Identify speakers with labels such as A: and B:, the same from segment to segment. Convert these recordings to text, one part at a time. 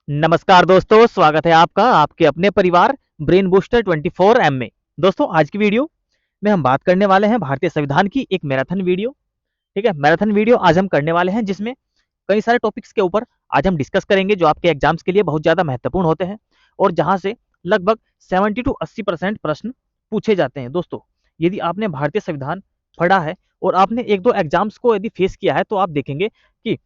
A: नमस्कार दोस्तों, स्वागत है आपका आपके अपने परिवार ब्रेन बूस्टर 24M में। दोस्तों, आज की वीडियो में हम बात करने वाले हैं भारतीय संविधान की एक मैराथन वीडियो। ठीक है, मैराथन वीडियो आज हम करने वाले हैं जिसमें कई सारे टॉपिक्स के ऊपर आज हम डिस्कस करेंगे जो आपके एग्जाम्स के लिए बहुत ज़्यादा महत्वपूर्ण होते हैं और जहां से लगभग 70 to 80% प्रश्न पूछे जाते हैं। दोस्तों, यदि आपने भारतीय संविधान पढ़ा है और आपने एक दो एग्जाम्स को यदि फेस किया है तो आप देखेंगे कि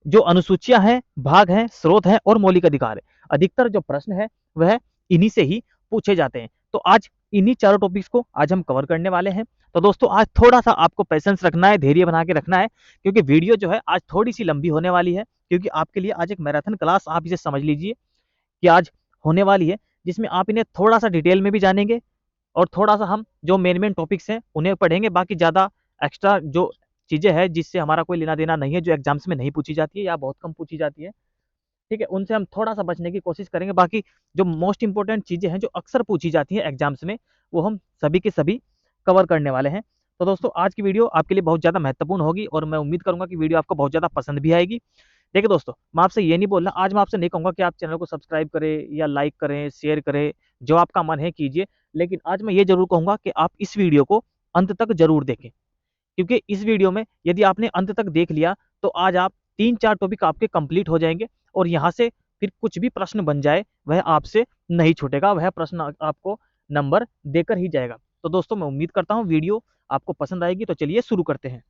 A: जो अनुसूचियां हैं, भाग हैं, स्रोत हैं और मौलिक अधिकार है, अधिकतर जो प्रश्न है वह इन्हीं से ही पूछे जाते हैं। तो आज इन्हीं चारों टॉपिक्स को आज हम कवर करने वाले हैं। तो दोस्तों, आज थोड़ा सा आपको पेशेंस रखना है, धैर्य बना के रखना है, क्योंकि वीडियो जो है आज थोड़ी सी लंबी होने वाली है, क्योंकि आपके लिए आज एक मैराथन क्लास आप इसे समझ लीजिए कि आज होने वाली है, जिसमें आप इन्हें थोड़ा सा डिटेल में भी जानेंगे और थोड़ा सा हम जो मेन टॉपिक्स हैं उन्हें पढ़ेंगे। बाकी ज़्यादा एक्स्ट्रा जो चीज़ें हैं जिससे हमारा कोई लेना देना नहीं है, जो एग्जाम्स में नहीं पूछी जाती है या बहुत कम पूछी जाती है, ठीक है, उनसे हम थोड़ा सा बचने की कोशिश करेंगे। बाकी जो मोस्ट इंपॉर्टेंट चीज़ें हैं जो अक्सर पूछी जाती हैं एग्जाम्स में, वो हम सभी के सभी कवर करने वाले हैं। तो दोस्तों, आज की वीडियो आपके लिए बहुत ज़्यादा महत्वपूर्ण होगी और मैं उम्मीद करूंगा कि वीडियो आपको बहुत ज़्यादा पसंद भी आएगी। देखिए दोस्तों, मैं आपसे ये नहीं बोल रहा, आज मैं आपसे नहीं कहूँगा कि आप चैनल को सब्सक्राइब करें या लाइक करें, शेयर करें, जो आपका मन है कीजिए। लेकिन आज मैं ये ज़रूर कहूँगा कि आप इस वीडियो को अंत तक ज़रूर देखें, क्योंकि इस वीडियो में यदि आपने अंत तक देख लिया तो आज आप 3-4 टॉपिक आपके कंप्लीट हो जाएंगे और यहाँ से फिर कुछ भी प्रश्न बन जाए वह आपसे नहीं छूटेगा, वह प्रश्न आपको नंबर देकर ही जाएगा। तो दोस्तों, मैं उम्मीद करता हूँ वीडियो आपको पसंद आएगी। तो चलिए शुरू करते हैं।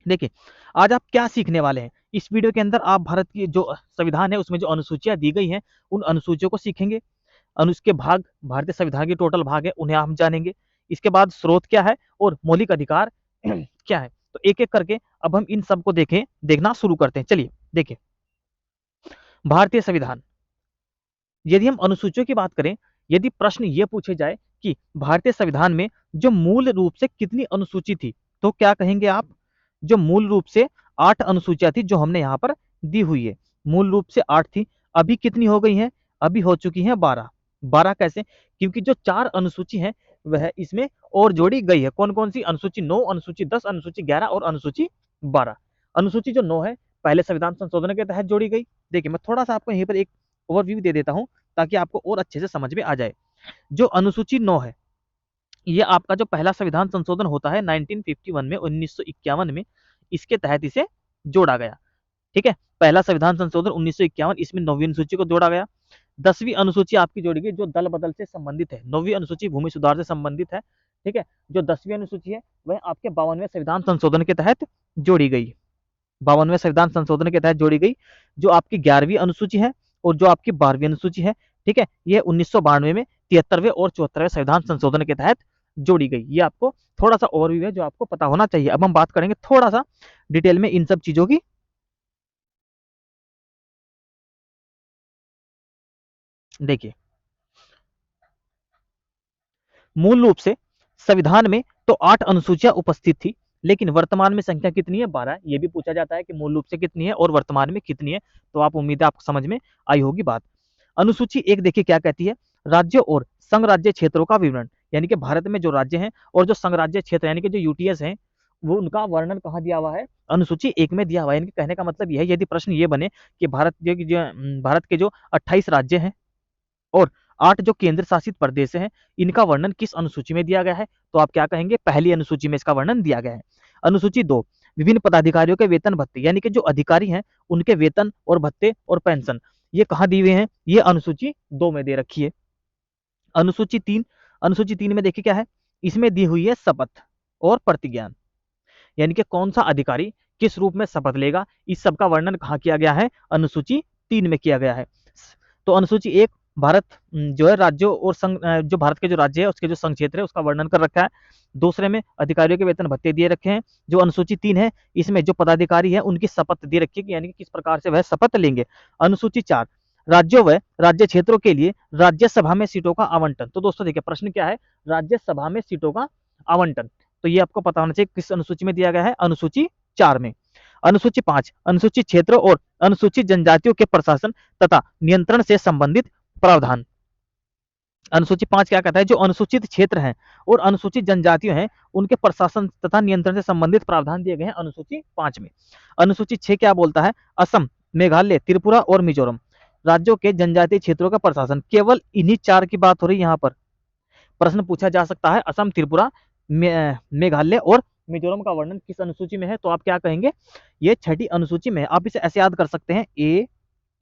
A: देखिए, आज आप क्या सीखने वाले हैं इस वीडियो के अंदर। आप भारत की जो संविधान है उसमें जो अनुसूचियां दी गई हैं उन अनुसूचियों को सीखेंगे। उसके भाग, भारतीय संविधान के टोटल भाग है, उन्हें हम जानेंगे। इसके बाद स्रोत क्या है और मौलिक अधिकार क्या है। तो एक एक करके अब हम इन सब को देखना शुरू करते हैं। चलिए देखिए, भारतीय संविधान, यदि हम अनुसूचियों की बात करें, यदि प्रश्न ये पूछे जाए कि भारतीय संविधान में जो मूल रूप से कितनी अनुसूची थी, तो क्या कहेंगे आप? जो मूल रूप से 8 अनुसूचियां थी जो हमने यहाँ पर दी हुई है, मूल रूप से 8 थी। अभी कितनी हो गई हैं? अभी हो चुकी हैं 12। 12 कैसे? क्योंकि जो 4 अनुसूची हैं वह इसमें और जोड़ी गई है। कौन कौन सी? अनुसूची 9, अनुसूची 10, अनुसूची 11 और अनुसूची 12। अनुसूची जो 9 है पहले संविधान संशोधन के तहत जोड़ी गई। देखिए, मैं थोड़ा सा आपको यहीं पर एक ओवरव्यू दे देता हूं ताकि आपको और अच्छे से समझ में आ जाए। जो अनुसूची 9 है, ये आपका जो पहला संविधान संशोधन होता है 1951 में, 1951 में, इसके तहत इसे जोड़ा गया। ठीक है, पहला संविधान संशोधन 1951, इसमें 9वीं अनुसूची को जोड़ा गया। 10वीं अनुसूची आपकी जोड़ी गई जो दल बदल से संबंधित है। 9वीं अनुसूची भूमि सुधार से संबंधित है। ठीक है, जो 10वीं अनुसूची है वह आपके 52वें संविधान संशोधन के तहत जोड़ी गई। 52वें संविधान संशोधन के तहत जोड़ी गई। जो आपकी 11वीं अनुसूची है और जो आपकी 12वीं अनुसूची है, ठीक है, ये 1992 में 73वें और 74वें संविधान संशोधन के तहत जोड़ी गई। ये आपको थोड़ा सा ओवरव्यू है जो आपको पता होना चाहिए। अब हम बात करेंगे थोड़ा सा डिटेल में इन सब चीजों की। देखिए, मूल रूप से संविधान में तो 8 अनुसूचियां उपस्थित थी, लेकिन वर्तमान में संख्या कितनी है? 12। ये भी पूछा जाता है कि मूल रूप से कितनी है और वर्तमान में कितनी है। तो आप, उम्मीद है आपको समझ में आई होगी बात। अनुसूची 1 देखिए क्या कहती है। राज्यों और संघ राज्य क्षेत्रों का विवरण, यानी कि भारत में जो राज्य हैं और जो संघ राज्य क्षेत्र यानी कि जो यूटीएस हैं, वो उनका वर्णन कहाँ दिया हुआ है? अनुसूची 1 में दिया हुआ है। यानी कि कहने का मतलब यह है, यदि प्रश्न ये बने कि भारत के जो 28 राज्य हैं और 8 जो केंद्र शासित प्रदेश हैं, इनका वर्णन किस अनुसूची में दिया गया है? तो आप क्या कहेंगे? पहली अनुसूची में इसका वर्णन दिया गया है। अनुसूची 2, विभिन्न पदाधिकारियों के वेतन भत्ते, यानी कि जो अधिकारी हैं उनके वेतन और भत्ते और पेंशन, ये कहाँ दिए हुए हैं? ये अनुसूची 2 में दे रखी है। अनुसूची 3, अनुसूची 3 में देखिए क्या है, इसमें दी हुई है शपथ और प्रतिज्ञान, यानी कि कौन सा अधिकारी किस रूप में शपथ लेगा, इस सब का वर्णन कहाँ किया गया है? अनुसूची 3 में किया गया है। तो अनुसूची 1, भारत जो है राज्यों और संघ, जो भारत के जो राज्य है उसके जो संघ क्षेत्र है उसका वर्णन कर रखा है। दूसरे में अधिकारियों के वेतन भत्ते दिए रखे हैं। जो अनुसूची 3 है, इसमें जो पदाधिकारी है उनकी शपथ दे रखी है, यानी कि किस प्रकार से वह शपथ लेंगे। अनुसूची 4, राज्यों व राज्य क्षेत्रों के लिए राज्यसभा में सीटों का आवंटन। तो दोस्तों देखिए, प्रश्न क्या है? राज्यसभा में सीटों का आवंटन। तो ये आपको पता होना चाहिए किस अनुसूची में दिया गया है? अनुसूची 4 में। अनुसूची 5, अनुसूचित क्षेत्रों और अनुसूचित जनजातियों के प्रशासन तथा नियंत्रण से संबंधित प्रावधान। अनुसूची 5 क्या कहता है? जो अनुसूचित क्षेत्र हैं और अनुसूचित जनजातियों हैं उनके प्रशासन तथा नियंत्रण से संबंधित प्रावधान दिए गए हैं अनुसूची 5 में। अनुसूची 6 क्या बोलता है? असम, मेघालय, त्रिपुरा और मिजोरम, राज्यों के जनजातीय क्षेत्रों का प्रशासन, केवल इन्हीं 4 की बात हो रही है यहाँ पर। प्रश्न पूछा जा सकता है असम, त्रिपुरा, मेघालय और मिजोरम का वर्णन किस अनुसूची में है, तो आप क्या कहेंगे, ये छठी अनुसूची में है। आप इसे ऐसे याद कर सकते हैं, ए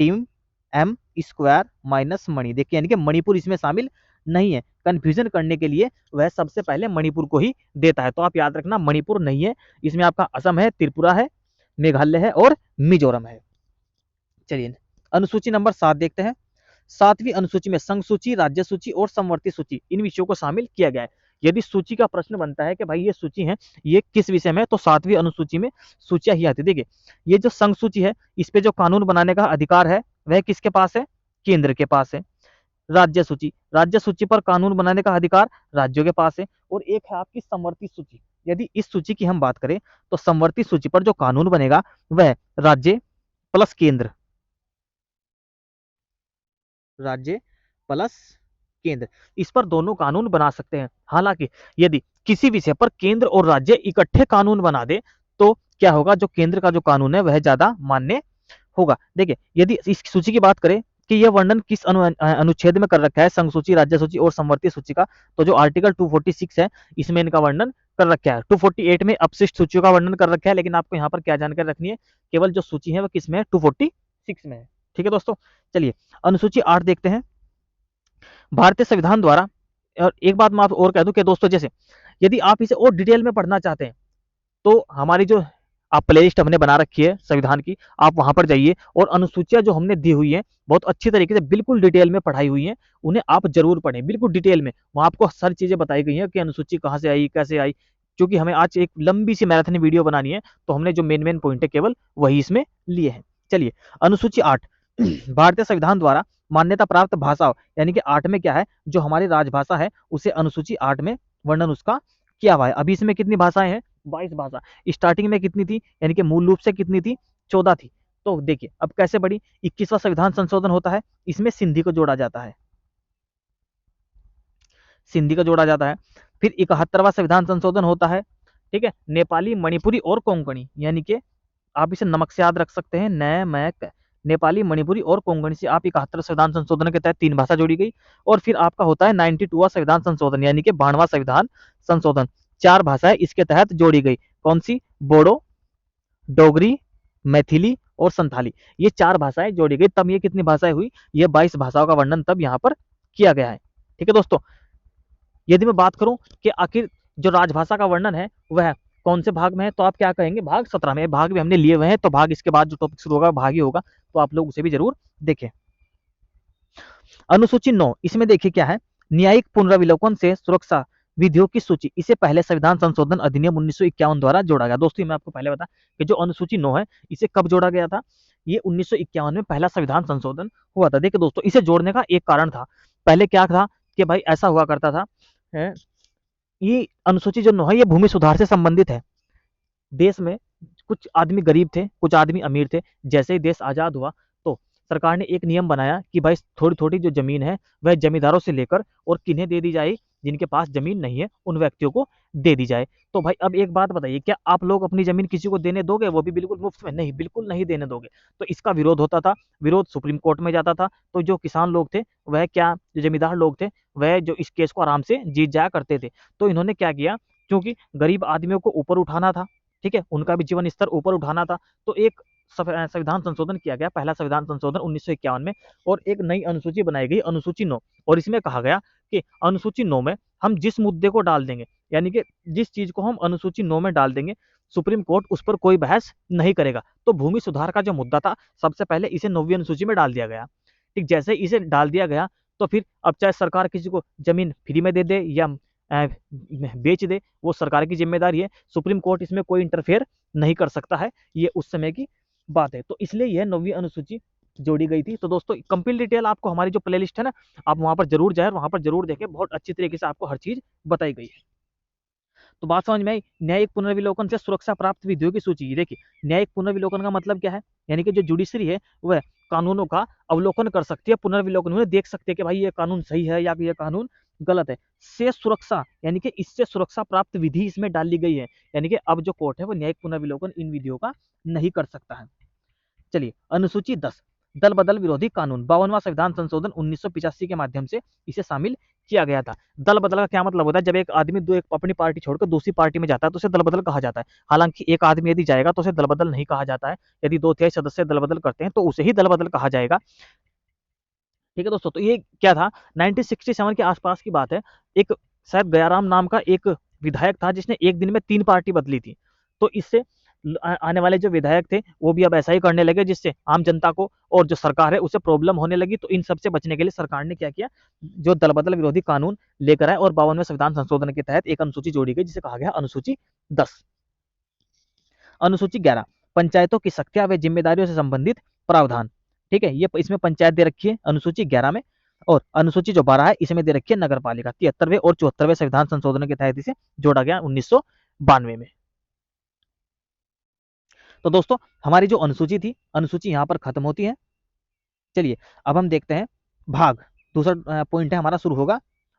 A: टीम एम स्क्वायर माइनस मणि। देखिए यानी कि मणिपुर इसमें शामिल नहीं है, कंफ्यूजन करने के लिए वह सबसे पहले मणिपुर को ही देता है, तो आप याद रखना मणिपुर नहीं है, इसमें आपका असम है, त्रिपुरा है, मेघालय है और मिजोरम है। चलिए अनुसूची नंबर 7 देखते हैं। 7वीं अनुसूची में संघ सूची, राज्य सूची और समवर्ती सूची, इन विषयों को शामिल किया गया है। यदि सूची का प्रश्न बनता है कि भाई ये सूची है, ये किस विषय में है, तो 7वीं अनुसूची में सूचियां ही आती है। देखिए ये जो संघ सूची है, इस पे जो कानून बनाने का अधिकार है वह किसके पास है, केंद्र के पास है। राज्य सूची, राज्य सूची पर कानून बनाने का अधिकार राज्यों के पास है। और एक है आपकी समवर्ती सूची, यदि इस सूची की हम बात करें तो समवर्ती सूची पर जो कानून बनेगा वह राज्य प्लस केंद्र, राज्य प्लस केंद्र, इस पर दोनों कानून बना सकते हैं। हालांकि यदि किसी विषय पर केंद्र और राज्य इकट्ठे कानून बना दे तो क्या होगा, जो केंद्र का जो कानून है वह ज्यादा मान्य होगा। देखिए यदि इस सूची की बात करें कि यह वर्णन किस अनुच्छेद में कर रखा है, संघ सूची, राज्य सूची और समवर्ती सूची का, तो जो आर्टिकल 246 है इसमें इनका वर्णन कर रखा है। 248 में अपशिष्ट सूचियों का वर्णन कर रखा है, लेकिन आपको यहाँ पर क्या जानकारी रखनी है, केवल जो सूची है वह किस में है, 246 में है। ठीक है दोस्तों, चलिए अनुसूची 8 देखते हैं। भारतीय संविधान द्वारा, और एक बात मैं आप और कह दूं कि दोस्तों, जैसे यदि आप इसे और डिटेल में पढ़ना चाहते हैं तो हमारी जो आप प्लेलिस्ट हमने बना रखी है संविधान की, आप वहां पर जाइए और अनुसूचियां जो हमने दी हुई हैं बहुत अच्छी तरीके से बिल्कुल डिटेल में पढ़ाई हुई हैं, उन्हें आप जरूर पढ़ें बिल्कुल डिटेल में। वहां आपको सारी चीजें बताई गई हैं कि अनुसूची कहाँ से आई, कैसे आई। क्योंकि हमें आज एक लंबी सी मैराथन वीडियो बनानी है, तो हमने जो मेन मेन पॉइंट है केवल वही इसमें लिए हैं। चलिए अनुसूची 8, भारतीय संविधान द्वारा मान्यता प्राप्त भाषाओं, यानी कि 8 में क्या है, जो हमारी राजभाषा है उसे अनुसूची 8 में वर्णन उसका किया हुआ है। अभी इसमें कितनी भाषाएं हैं, 22 भाषा। स्टार्टिंग में कितनी थी, यानी कि मूल रूप से कितनी थी, 14 थी। तो देखिए अब कैसे बढ़ी, 21वां संविधान संशोधन होता है, इसमें सिंधी को जोड़ा जाता है, सिंधी को जोड़ा जाता है। फिर 71वां संविधान संशोधन होता है, ठीक है, नेपाली, मणिपुरी और कोंकणी, यानी कि आप इसे नमक से याद रख सकते हैं, नैमैक, नेपाली, मणिपुरी और कोंकणी से आप 71 संविधान संशोधन के तहत 3 भाषा जोड़ी गई। और फिर आपका होता है 92वां संविधान संशोधन, यानी कि 92वां संविधान संशोधन, 4 भाषाएं इसके तहत जोड़ी गई। कौन सी, बोडो, डोगरी, मैथिली और संथाली, ये 4 भाषाएं जोड़ी गई, तब ये कितनी भाषाएं हुई, ये 22 भाषाओं का वर्णन तब यहाँ पर किया गया है। ठीक है दोस्तों, यदि मैं बात करूं कि आखिर जो राजभाषा का वर्णन है वह कौन से भाग में है, तो आप क्या कहेंगे, भाग 17 में। भाग भी हमने लिए हुए हैं, तो भाग इसके बाद जो टॉपिक शुरू होगा भाग ही होगा, तो आप लोग उसे भी जरूर देखें। अनुसूची 9, इसमें देखिए क्या है, न्यायिक पुनर्विलोकन से सुरक्षा विधियों की सूची, इसे पहले संविधान संशोधन अधिनियम 1951 द्वारा जोड़ा गया। दोस्तों मैं आपको पहले बता कि जो अनुसूची 9 है इसे कब जोड़ा गया था, ये 1951 में पहला संविधान संशोधन हुआ था। देखिए दोस्तों, इसे जोड़ने का एक कारण था, पहले क्या था कि भाई ऐसा हुआ करता था, ये अनुसूची जो 9 है ये भूमि सुधार से संबंधित है। देश में कुछ आदमी गरीब थे, कुछ आदमी अमीर थे। जैसे ही देश आजाद हुआ तो सरकार ने एक नियम बनाया कि भाई थोड़ी थोड़ी जो जमीन है वह जमींदारों से लेकर और किन्हें दे दी जाए, जिनके पास जमीन नहीं है उन व्यक्तियों को दे दी जाए। तो भाई अब एक बात बताइए, क्या आप लोग अपनी जमीन किसी को देने दोगे, वो भी बिल्कुल मुफ्त में? नहीं, बिल्कुल नहीं देने दोगे। तो इसका विरोध होता था, विरोध सुप्रीम कोर्ट में जाता था। तो जो किसान लोग थे वह क्या, जो जमींदार लोग थे वह जो इस केस को आराम से जीत जाया करते थे। तो इन्होंने क्या किया, क्योंकि गरीब आदमियों को ऊपर उठाना था, ठीक है, उनका भी जीवन स्तर ऊपर उठाना था, तो एक संविधान संशोधन किया गया, पहला संविधान संशोधन 1951 में, और एक नई अनुसूची बनाई गई, अनुसूची 9। और इसमें कहा गया कि अनुसूची 9 में हम जिस मुद्दे को डाल देंगे, यानी कि जिस चीज को हम अनुसूची 9 में डाल देंगे, सुप्रीम कोर्ट उस पर कोई बहस नहीं करेगा। तो भूमि सुधार का जो मुद्दा था सबसे पहले इसे 9वीं अनुसूची में डाल दिया गया। ठीक, जैसे इसे डाल दिया गया तो फिर अब चाहे सरकार किसी को जमीन फ्री में दे दे या बेच दे, वो सरकार की जिम्मेदारी है, सुप्रीम कोर्ट इसमें कोई इंटरफेयर नहीं कर सकता है, ये उस समय की बात है। तो इसलिए यह 9वीं अनुसूची जोड़ी गई थी। तो दोस्तों कंप्लीट डिटेल आपको हमारी जो प्लेलिस्ट है ना, आप वहां पर जरूर जाए, वहां पर जरूर देखें, बहुत अच्छी तरीके से आपको हर चीज बताई गई है। तो बात समझ में आई, न्यायिक पुनर्विलोकन से सुरक्षा प्राप्त विधियों की सूची। देखिए न्यायिक पुनर्विलोकन का मतलब क्या है, यानी कि जो जुडिशरी है वह कानूनों का अवलोकन कर सकती है, पुनर्विलोकन में देख सकते हैं कि भाई ये कानून सही है या ये कानून गलत है। से सुरक्षा, यानी कि इससे सुरक्षा प्राप्त विधि इसमें डाल ली गई है, यानी कि अब जो कोर्ट है वो न्यायिक पुनर्विलोकन इन विधियों का नहीं कर सकता है। चलिए अनुसूची 10, दल बदल विरोधी कानून 52वां संविधान संशोधन 1985 के माध्यम से इसे शामिल किया गया था। दल बदल का क्या मतलब होता है? जब एक आदमी एक अपनी पार्टी छोड़कर दूसरी पार्टी में जाता है तो उसे दल बदल कहा जाता है। हालांकि एक आदमी यदि जाएगा तो उसे दल बदल नहीं कहा जाता है। यदि 2/3 सदस्य दल बदल करते हैं तो उसे ही दल बदल कहा जाएगा। ठीक है दोस्तों, तो ये क्या था, 1967 के आसपास की बात है। एक शायद गयाराम नाम का एक विधायक था जिसने एक दिन में 3 पार्टी बदली थी। तो इससे आने वाले जो विधायक थे वो भी अब ऐसा ही करने लगे, जिससे आम जनता को और जो सरकार है उसे प्रॉब्लम होने लगी। तो इन सब से बचने के लिए सरकार ने क्या किया, जो दल बदल विरोधी कानून लेकर आए और 52वें संविधान संशोधन के तहत एक अनुसूची जोड़ी गई जिसे कहा गया अनुसूची 10। अनुसूची 11, पंचायतों की शक्तियां व जिम्मेदारियों से संबंधित प्रावधान। ठीक है, ये इसमें पंचायत दे रखी है अनुसूची 11 में। और अनुसूची जो 12 है इसमें दे रखी है नगर पालिका। 73वें और 74वें संविधान संशोधन के तहत इसे जोड़ा गया 1992 में। तो दोस्तों, हमारी जो अनुसूची थी, अनुसूची यहाँ पर खत्म होती है। चलिए अब हम देखते हैं भाग। दूसरा पॉइंट है हमारा, शुरू होगा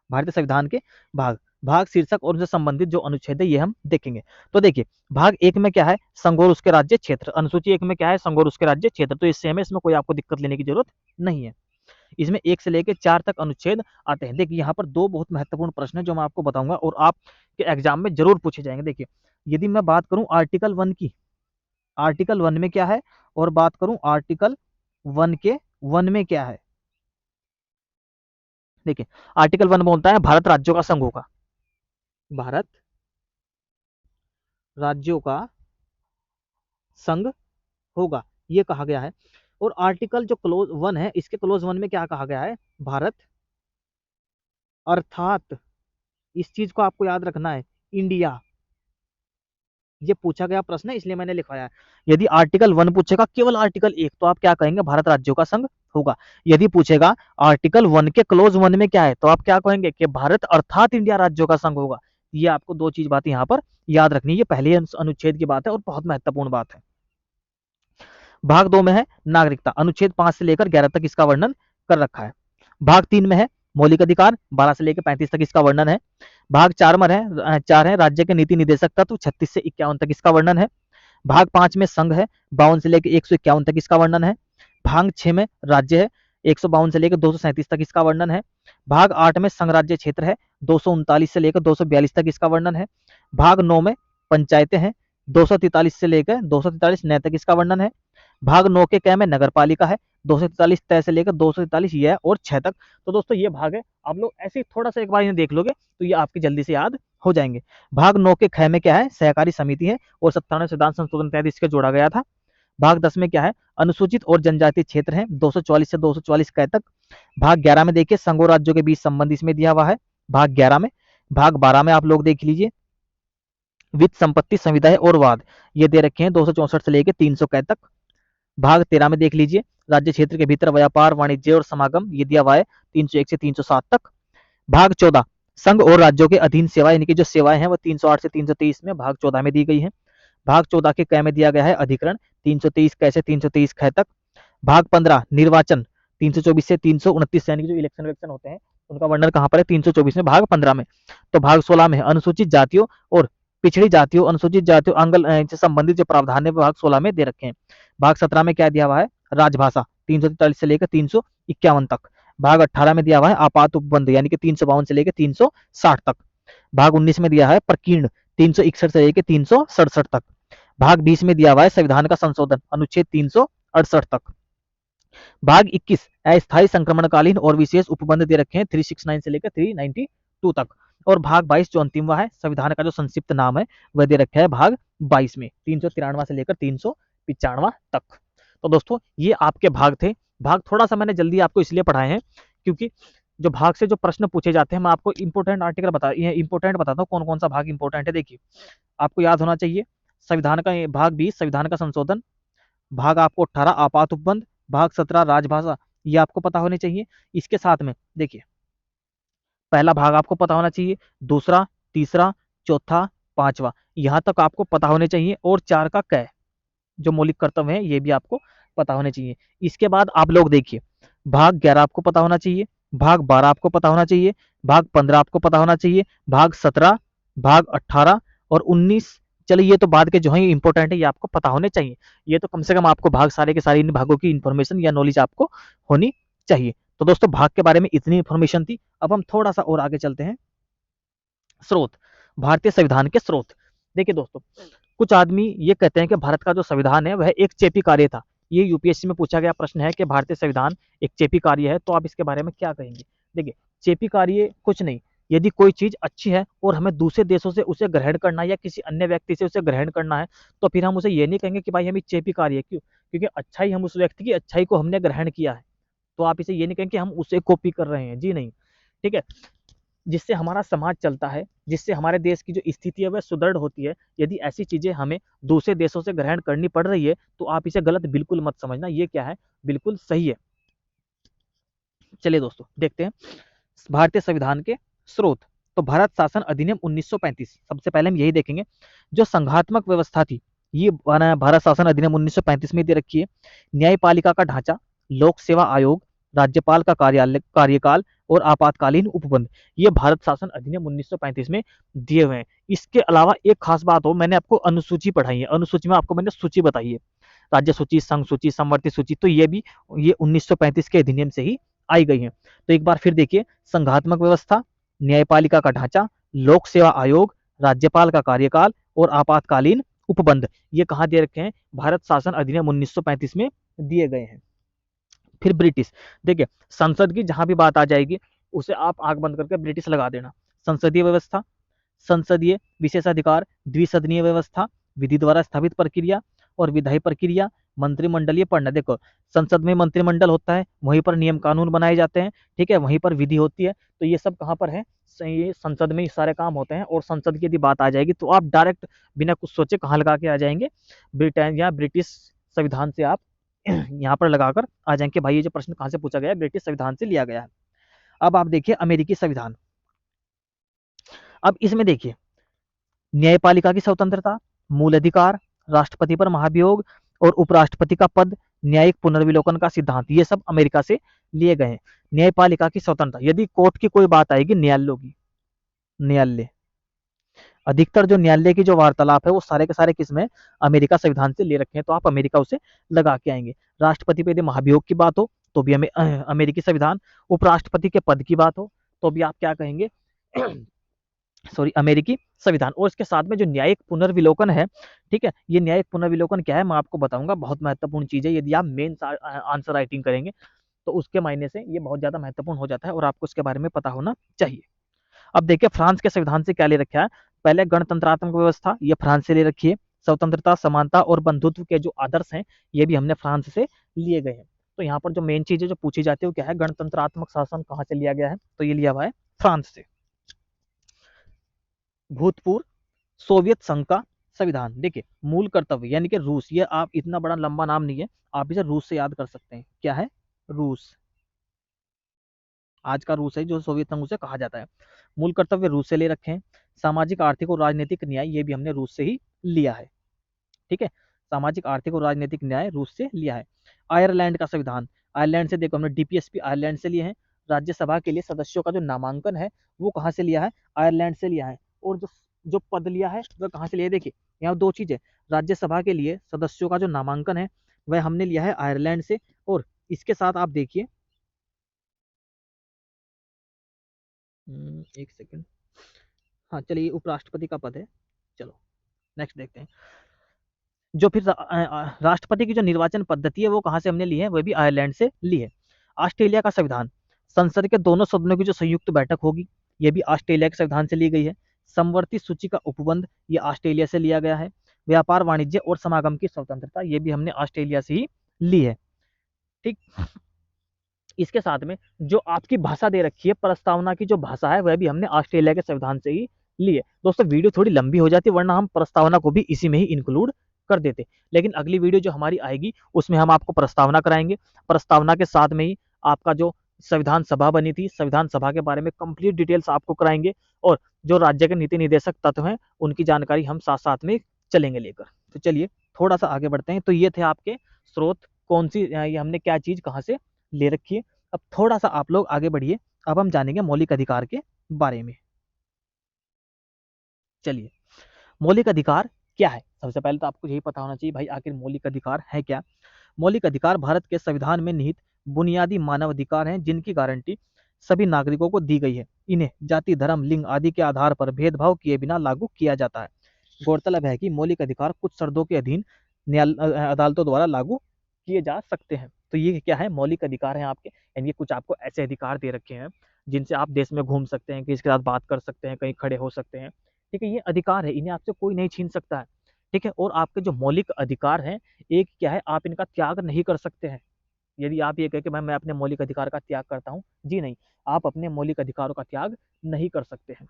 A: भारतीय संविधान के भाग। भाग शीर्षक और उनसे संबंधित जो अनुच्छेद है ये हम देखेंगे। तो देखिए, भाग 1 में क्या है, संघ और उसके राज्य क्षेत्र। अनुसूची 1 में क्या है, संघ और उसके राज्य क्षेत्र। तो इससे हमें इसमें कोई आपको दिक्कत लेने की जरूरत नहीं है। इसमें 1 से लेकर 4 तक अनुच्छेद आते हैं। देखिए यहाँ पर 2 बहुत महत्वपूर्ण प्रश्न है जो मैं आपको बताऊंगा और आपके एग्जाम में जरूर पूछे जाएंगे। देखिए, यदि मैं बात करूं आर्टिकल 1 की, आर्टिकल 1 में क्या है, और बात करूं आर्टिकल 1 के 1 में क्या है। देखिए, आर्टिकल 1 बोलता है भारत राज्यों का संघ होगा, भारत राज्यों का संघ होगा, ये कहा गया है। और आर्टिकल जो क्लोज 1 है, इसके क्लोज 1 में क्या कहा गया है, भारत अर्थात, इस चीज को आपको याद रखना है, इंडिया। ये पूछा गया प्रश्न है इसलिए मैंने लिखवाया है। यदि आर्टिकल 1 पूछेगा केवल आर्टिकल 1 तो आप क्या कहेंगे, भारत राज्यों का संघ होगा। यदि पूछेगा आर्टिकल 1 के क्लोज 1 में क्या है तो आप क्या कहेंगे कि भारत अर्थात इंडिया राज्यों का संघ होगा। ये आपको 2 चीज बात यहाँ पर याद रखनी है। ये पहले अनुच्छेद की बात है और बहुत महत्वपूर्ण बात है। भाग 2 में है नागरिकता। अनुच्छेद 5 से लेकर 11 तक इसका वर्णन कर रखा है। भाग 3 में है मौलिक अधिकार। 12 से लेकर 35 तक इसका वर्णन है। भाग 4 में है 4 है राज्य के नीति निदेशक तत्व। 36 से 51 तक इसका वर्णन है। भाग 5 में संघ है। 52 से लेकर 151 तक इसका वर्णन है। भाग 6 में राज्य है। 152 से लेकर 237 तक इसका वर्णन है। भाग 8 में संघ राज्य क्षेत्र है। 239 से लेकर 242 तक इसका वर्णन है। भाग 9 में पंचायतें हैं। 243 से लेकर 243 नए तक इसका वर्णन है। भाग 9 के क में नगर पालिका है। 243 तय से लेकर 243 ये और 6 तक। तो दोस्तों ये भाग है, आप लोग ऐसे ही थोड़ा सा एक बार इन्हें देख लोगे तो ये आपके जल्दी से याद हो जाएंगे। भाग 9 के ख में क्या है, सहकारी समिति है और 97 संविधान संशोधन तहत इसके जोड़ा गया था। भाग 10 में क्या है, अनुसूचित और जनजातीय क्षेत्र है 244 से 244 क तक। भाग 11 में देखिए संघ और राज्यों के बीच संबंध इसमें दिया हुआ है भाग 11 में। भाग 12 में आप लोग देख लीजिए वित्त संपत्ति संविदा और वाद, ये दे रखे हैं 264 से लेकर 300 क तक। भाग 13 में देख लीजिए राज्य क्षेत्र के भीतर व्यापार वाणिज्य और समागम, ये दिया हुआ है 301 से 307 तक। भाग 14 संघ और राज्यों के अधीन सेवाएं, यानी कि जो सेवाएं हैं वो 308 से 323 में भाग 14 में दी गई है। भाग 14 के क में दिया गया है अधिकरण 323 क से 323 ख तक। भाग 15 निर्वाचन 324 से 329, यानी कि जो इलेक्शन विलेक्शन होते हैं उनका वर्णन कहां पर है, 324 में भाग 15 में। तो भाग 16 में है अनुसूचित जातियों और पिछड़ी जातियों, अनुसूचित जातियों अंगल से संबंधित जो प्रावधान है भाग 16 में दे रखे हैं। भाग 17 में क्या दिया हुआ है, राजभाषा 343 से लेकर 351 तक। भाग 18 में दिया हुआ है आपात उपबंध, यानी कि 352 से लेकर 360 तक। भाग 19 में दिया है प्रकीर्ण 361 से लेकर 367 तक। भाग 20 में दिया हुआ है संविधान का संशोधन अनुच्छेद 368 तक। भाग 21 अस्थायी संक्रमणकालीन और विशेष उपबंध दे रखे हैं 369 से लेकर 392 तक। और भाग 22 जो अंतिमवा है, संविधान का जो संक्षिप्त नाम है वह दे रखा है भाग 22 में 393 से लेकर 395 तक। तो दोस्तों ये आपके भाग थे। भाग थोड़ा सा मैंने जल्दी आपको इसलिए पढ़ाए हैं क्योंकि जो भाग से जो प्रश्न पूछे जाते हैं मैं आपको इंपोर्टेंट आर्टिकल इंपोर्टेंट बताता हूँ कौन कौन सा भाग इंपोर्टेंट है। देखिए आपको याद होना चाहिए संविधान का भाग 20 संविधान का संशोधन, भाग आपको 18 आपात उपबंध, भाग 17 राजभाषा, ये आपको पता होने चाहिए। इसके साथ में देखिए पहला भाग आपको पता होना चाहिए, दूसरा, तीसरा, चौथा, पांचवा, यहां तक आपको पता होने चाहिए। और 4 का क जो मौलिक कर्तव्य है ये भी आपको पता होने चाहिए। इसके बाद आप लोग देखिए भाग 11 आपको पता होना चाहिए, भाग 12 आपको पता होना चाहिए, भाग 15 आपको पता होना चाहिए, भाग 17, भाग 18 और 19, चलिए ये तो बाद के जो है इंपॉर्टेंट है, ये आपको पता होने चाहिए। ये तो कम से कम आपको भाग सारे के सारे इन भागों की इन्फॉर्मेशन या नॉलेज आपको होनी चाहिए। तो दोस्तों भाग के बारे में इतनी इन्फॉर्मेशन थी। अब हम थोड़ा सा और आगे चलते हैं। स्रोत, भारतीय संविधान के स्रोत। देखिए दोस्तों, कुछ आदमी ये कहते हैं कि भारत का जो संविधान है वह एक चेपी कार्य था। ये यूपीएससी में पूछा गया प्रश्न है कि भारतीय संविधान एक चेपी कार्य है, तो आप इसके बारे में क्या कहेंगे? देखिए, चेपी कार्य कुछ नहीं। यदि कोई चीज अच्छी है और हमें दूसरे देशों से उसे ग्रहण करना है या किसी अन्य व्यक्ति से उसे ग्रहण करना है, तो फिर हम उसे ये नहीं कहेंगे कि भाई हम चेपी कार्य है। क्यों? क्योंकि अच्छाई, हम उस व्यक्ति की अच्छाई को हमने ग्रहण किया है, तो आप इसे ये नहीं कहेंगे कि हम उसे कॉपी कर रहे हैं। जी नहीं। ठीक है। जिससे हमारा समाज चलता है, जिससे हमारे देश की जो स्थिति है वह सुदृढ़ होती है, यदि ऐसी चीजें हमें दूसरे देशों से ग्रहण करनी पड़ रही है, तो आप इसे गलत बिल्कुल मत समझना। ये क्या है, बिल्कुल सही है। चलिए दोस्तों देखते हैं भारतीय संविधान के स्रोत। तो भारत शासन अधिनियम 1935, सबसे पहले हम यही देखेंगे। जो संघात्मक व्यवस्था थी, ये भारत शासन अधिनियम 1935 में दे रखी है। न्यायपालिका का ढांचा, लोक सेवा आयोग, राज्यपाल का कार्यकाल और आपातकालीन उपबंध, ये भारत शासन अधिनियम 1935 में दिए हुए हैं। इसके अलावा एक खास बात हो, मैंने आपको अनुसूची पढ़ाई है, अनुसूची में आपको मैंने सूची बताई है, राज्य सूची, संघ सूची, समवर्ती सूची, तो ये 1935 के अधिनियम से ही आई गई है। तो एक बार फिर देखिए, संघात्मक व्यवस्था, न्यायपालिका का ढांचा, लोक सेवा आयोग, राज्यपाल का कार्यकाल और आपातकालीन उपबंध, ये कहाँ दे रखे हैं? भारत शासन अधिनियम 1935 में दिए गए हैं। फिर ब्रिटिश, देखिए संसद की जहां भी बात आ जाएगी, उसे आप आंख बंद करके ब्रिटिश लगा देना। संसदीय व्यवस्था, संसदीय विशेषाधिकार, द्विसदनीय व्यवस्था, विधि द्वारा स्थापित प्रक्रिया और विधायी प्रक्रिया, मंत्रिमंडलीय प्रणाली। देखो, संसद में मंत्रिमंडल होता है, वहीं पर नियम कानून बनाए जाते हैं, ठीक है, वहीं पर विधि होती है। तो ये सब कहाँ पर है? ये संसद में ही सारे काम होते हैं। और संसद की यदि बात आ जाएगी तो आप डायरेक्ट बिना कुछ सोचे कहाँ लगा के आ जाएंगे? ब्रिटेन या ब्रिटिश संविधान से आप यहाँ पर लगाकर आ जाएंगे। भाई ये जो प्रश्न कहाँ से पूछा गया है? ब्रिटिश संविधान से लिया गया है। अब आप देखिए अमेरिकी संविधान। अब इसमें देखिए, न्यायपालिका की स्वतंत्रता, मूल अधिकार, राष्ट्रपति पर महाभियोग और उपराष्ट्रपति का पद, न्यायिक पुनर्विलोकन का सिद्धांत, ये सब अमेरिका से लिए गए हैं। न्यायपालिका की स्वतंत्रता, यदि कोर्ट की कोई बात आएगी, न्यायालयों की, न्यायालय, अधिकतर जो न्यायालय की जो वार्तालाप है वो सारे के सारे किसमें? अमेरिका संविधान से ले रखे हैं, तो आप अमेरिका उसे लगा के आएंगे। राष्ट्रपति पे यदि महाभियोग की बात हो तो भी अमेरिकी संविधान, उपराष्ट्रपति के पद की बात हो तो भी आप क्या कहेंगे? सॉरी, अमेरिकी संविधान। और इसके साथ में जो न्यायिक पुनर्विलोकन है, ठीक है, ये न्यायिक पुनर्विलोकन क्या है मैं आपको बताऊंगा, बहुत महत्वपूर्ण चीज है। यदि आप मेन आंसर राइटिंग करेंगे तो उसके मायने से ये बहुत ज्यादा महत्वपूर्ण हो जाता है और आपको इसके बारे में पता होना चाहिए। अब देखिए फ्रांस के संविधान से क्या ले रखा है? पहले गणतंत्रात्मक व्यवस्था, ये फ्रांस से ले रखी है। स्वतंत्रता, समानता और बंधुत्व के जो आदर्श हैं, ये भी हमने फ्रांस से लिए गए हैं। तो यहाँ पर जो मेन चीज है जो पूछी जाती है वो क्या है? गणतंत्रात्मक शासन कहाँ से लिया गया है? तो ये लिया हुआ है फ्रांस से। भूतपूर्व सोवियत संघ का संविधान, देखिए मूल कर्तव्य यानी कि रूस, ये आप इतना बड़ा लंबा नाम नहीं है, आप इसे रूस से याद कर सकते हैं। क्या है? रूस। आज का रूस है जो सोवियत संघ उसे कहा जाता है। मूल कर्तव्य रूस से ले रखे हैं। सामाजिक, आर्थिक और राजनीतिक न्याय, ये भी हमने रूस से ही लिया है। ठीक है, सामाजिक, आर्थिक और राजनीतिक न्याय रूस से लिया है। आयरलैंड का संविधान, आयरलैंड से, देखो हमने डीपीएसपी आयरलैंड से लिए हैं। राज्यसभा के लिए सदस्यों का जो नामांकन है वो कहाँ से लिया है? आयरलैंड से लिया है। और जो जो पद लिया है वह कहाँ से लिया है? देखिए यहाँ दो चीजें, राज्यसभा के लिए सदस्यों का जो नामांकन है वह हमने लिया है आयरलैंड से। और इसके साथ आप देखिए, एक सेकेंड, हाँ चलिए, उपराष्ट्रपति का पद है। चलो नेक्स्ट देखते हैं। जो फिर राष्ट्रपति की जो निर्वाचन पद्धति है वो कहाँ से हमने ली है? वह भी आयरलैंड से ली है। ऑस्ट्रेलिया का संविधान, संसद के दोनों सदनों की जो संयुक्त बैठक होगी, ये भी ऑस्ट्रेलिया के संविधान से ली गई है। समवर्ती सूची का उपबंध, ये ऑस्ट्रेलिया से लिया गया है। व्यापार, वाणिज्य और समागम की स्वतंत्रता, ये भी हमने ऑस्ट्रेलिया से ही ली है। ठीक, इसके साथ में जो आपकी भाषा दे रखी है, प्रस्तावना की जो भाषा है, वह भी हमने ऑस्ट्रेलिया के संविधान से ही ली है। दोस्तों वीडियो थोड़ी लंबी हो जाती है, वरना हम प्रस्तावना को भी इसी में ही इंक्लूड कर देते, लेकिन अगली वीडियो जो हमारी आएगी उसमें हम आपको प्रस्तावना कराएंगे। प्रस्तावना के साथ में ही आपका जो संविधान सभा बनी थी, संविधान सभा के बारे में कंप्लीट डिटेल्स आपको कराएंगे। और जो राज्य के नीति निर्देशक तत्व हैं उनकी जानकारी हम साथ साथ में चलेंगे लेकर। तो चलिए थोड़ा सा आगे बढ़ते हैं। तो ये थे आपके स्रोत, कौन सी, ये हमने क्या चीज कहाँ से ले रखी है। अब थोड़ा सा आप लोग आगे बढ़िए, अब हम जानेंगे मौलिक अधिकार के बारे में। चलिए, मौलिक अधिकार क्या है? सबसे पहले तो आपको यही पता होना चाहिए भाई आखिर मौलिक अधिकार है क्या। मौलिक अधिकार भारत के संविधान में निहित बुनियादी मानव अधिकार हैं जिनकी गारंटी सभी नागरिकों को दी गई है। इन्हें जाति, धर्म, लिंग आदि के आधार पर भेदभाव किए बिना लागू किया जाता है। गौरतलब है कि मौलिक अधिकार कुछ शर्तों के अधीन अदालतों द्वारा लागू किए जा सकते हैं। तो ये क्या है? मौलिक अधिकार हैं आपके, यानी कि कुछ आपको ऐसे अधिकार दे रखे हैं जिनसे आप देश में घूम सकते हैं, किसी के साथ बात कर सकते हैं, कहीं खड़े हो सकते हैं। ठीक है, ये अधिकार है, इन्हें आपसे कोई नहीं छीन सकता है। ठीक है, और आपके जो मौलिक अधिकार हैं, एक क्या है, आप इनका त्याग नहीं कर सकते हैं। यदि आप ये कहें कि भाई मैं अपने मौलिक अधिकार का त्याग करता हूँ, जी नहीं, आप अपने मौलिक अधिकारों का त्याग नहीं कर सकते हैं।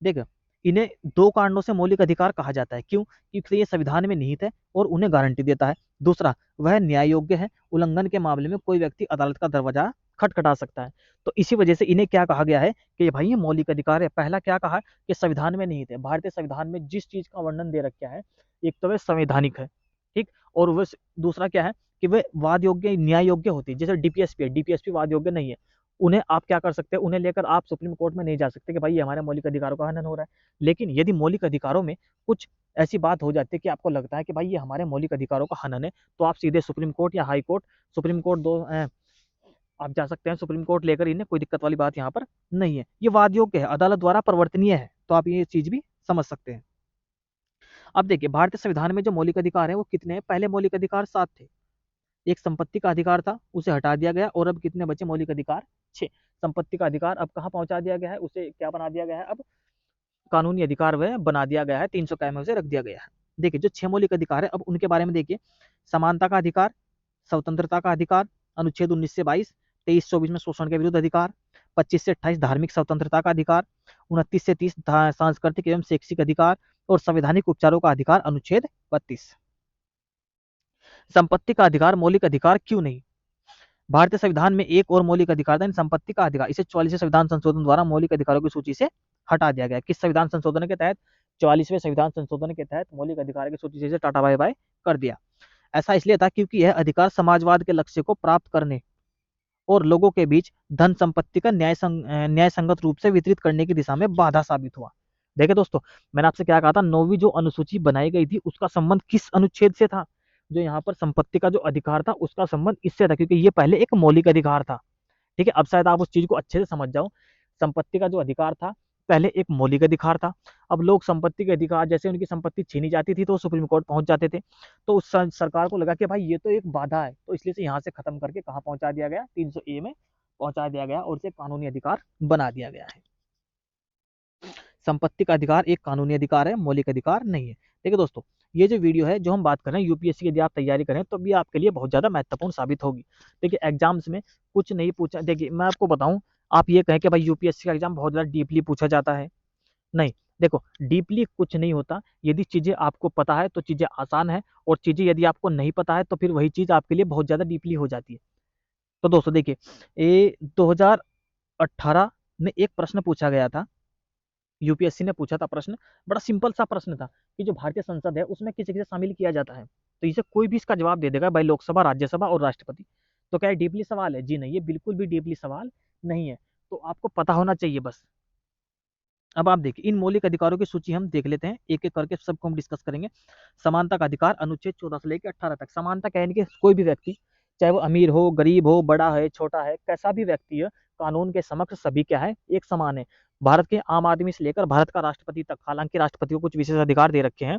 A: देखो, इन्हें दो कारणों से मौलिक अधिकार कहा जाता है। क्यों? क्योंकि ये संविधान में निहित है और उन्हें गारंटी देता है। दूसरा, वह न्याय योग्य है, उल्लंघन के मामले में कोई व्यक्ति अदालत का दरवाजा खटखटा सकता है। तो इसी वजह से इन्हें क्या कहा गया है कि भाई ये मौलिक अधिकार है। पहला क्या कहा कि संविधान में निहित है। भारतीय संविधान में जिस चीज का वर्णन दे रखा है, एक तो वह संवैधानिक है, ठीक, और वह दूसरा क्या है कि वह वाद योग्य, न्याय योग्य होती है। जैसे डीपीएसपी है, डीपीएसपी वाद योग्य नहीं है, उन्हें आप क्या कर सकते हैं, उन्हें लेकर आप सुप्रीम कोर्ट में नहीं जा सकते कि भाई ये हमारे मौलिक अधिकारों का हनन हो रहा है। लेकिन यदि मौलिक अधिकारों में कुछ ऐसी बात हो जाती है कि आपको लगता है कि भाई ये हमारे मौलिक अधिकारों का हनन है, तो आप सीधे सुप्रीम कोर्ट या हाई कोर्ट, सुप्रीम कोर्ट आप जा सकते हैं सुप्रीम कोर्ट लेकर, इन्हें कोई दिक्कत वाली बात यहाँ पर नहीं है। ये वाद योग्य है, अदालत द्वारा परिवर्तनीय है, तो आप ये चीज भी समझ सकते हैं। अब देखिए, भारतीय संविधान में जो मौलिक अधिकार है वो कितने हैं? पहले मौलिक अधिकार 7 थे। एक संपत्ति का अधिकार था, उसे हटा दिया गया, और अब कितने बचे मौलिक अधिकार? 6। संपत्ति का अधिकार अब कहाँ पहुंचा दिया गया है? उसे क्या बना दिया गया है? अब कानूनी अधिकार वह बना दिया गया है, 300 कायम में उसे रख दिया गया है। देखिए, जो 6 मौलिक अधिकार है, अब उनके बारे में देखिए। समानता का अधिकार, स्वतंत्रता का अधिकार, अनुच्छेद 19 से 22, 23-24 में शोषण के विरुद्ध अधिकार, 25 से 28 धार्मिक स्वतंत्रता का अधिकार, 29 से 30 सांस्कृतिक एवं शैक्षिक अधिकार, और संवैधानिक उपचारों का अधिकार, अनुच्छेद 32। संपत्ति का अधिकार मौलिक अधिकार क्यों नहीं? भारतीय संविधान में एक और मौलिक अधिकार था, संपत्ति का अधिकार। इसे 44वें संविधान संशोधन द्वारा मौलिक अधिकारों की सूची से हटा दिया गया। किस संविधान संशोधन के तहत? 44वें संविधान संशोधन के तहत मौलिक अधिकार की सूची से टाटा बाय बाय कर दिया। ऐसा इसलिए था क्योंकि यह अधिकार समाजवाद के लक्ष्य को प्राप्त करने और लोगों के बीच धन संपत्ति का न्याय संगत रूप से वितरित करने की दिशा में बाधा साबित हुआ। देखिए दोस्तों, मैंने आपसे क्या कहा था, 9वीं जो अनुसूची बनाई गई थी उसका संबंध किस अनुच्छेद से था? जो यहाँ पर संपत्ति का जो अधिकार था उसका संबंध इससे था, क्योंकि ये पहले एक मौलिक अधिकार था। ठीक है, अब शायद आप उस चीज को अच्छे से समझ जाओ। संपत्ति का जो अधिकार था पहले एक मौलिक अधिकार था। अब लोग संपत्ति के अधिकार, जैसे उनकी संपत्ति छीनी जाती थी तो सुप्रीम कोर्ट पहुंच जाते थे, तो उस सरकार को लगा कि भाई ये तो एक बाधा है, तो इसलिए से यहाँ से खत्म करके कहाँ पहुंचा दिया गया? 300A में पहुंचा दिया गया, और इसे कानूनी अधिकार बना दिया गया है। संपत्ति का अधिकार एक कानूनी अधिकार है, मौलिक अधिकार नहीं है। देखिए दोस्तों, ये जो वीडियो है जो हम बात कर रहे हैं, यूपीएससी की यदि आप तैयारी करें तो भी आपके लिए बहुत ज्यादा महत्वपूर्ण साबित होगी। देखिए, एग्जाम्स में कुछ नहीं पूछा। देखिए, मैं आपको बताऊं, आप ये कहें कि भाई यूपीएससी का एग्जाम बहुत ज्यादा डीपली पूछा जाता है, नहीं। देखो, डीपली कुछ नहीं होता। यदि चीजें आपको पता है तो चीजें आसान है, और चीजें यदि आपको नहीं पता है तो फिर वही चीज आपके लिए बहुत ज्यादा डीपली हो जाती है। तो दोस्तों देखिए, ये 2018 में एक प्रश्न पूछा गया था, यूपीएससी ने पूछा था प्रश्न, बड़ा सिंपल सा प्रश्न था कि जो भारतीय संसद है उसमें किसे किसे शामिल किया जाता है। तो इसे कोई भी इसका जवाब दे देगा भाई, लोकसभा, राज्यसभा और राष्ट्रपति। तो क्या डीपली सवाल है? जी नहीं, ये बिल्कुल भी डीपली सवाल नहीं है। तो आपको पता होना चाहिए बस। अब आप देखिए, इन मौलिक अधिकारों की सूची हम देख लेते हैं, एक एक करके सबको हम डिस्कस करेंगे। समानता का अधिकार, अनुच्छेद 14 से लेकर 18 तक। समानता क्या है कि कोई भी व्यक्ति, चाहे वो अमीर हो, गरीब हो, बड़ा है, छोटा है, कैसा भी व्यक्ति है, कानून के समक्ष सभी क्या है? एक समान है। भारत के आम आदमी से लेकर भारत का राष्ट्रपति तक, हालांकि राष्ट्रपति को कुछ विशेष अधिकार दे रखे हैं,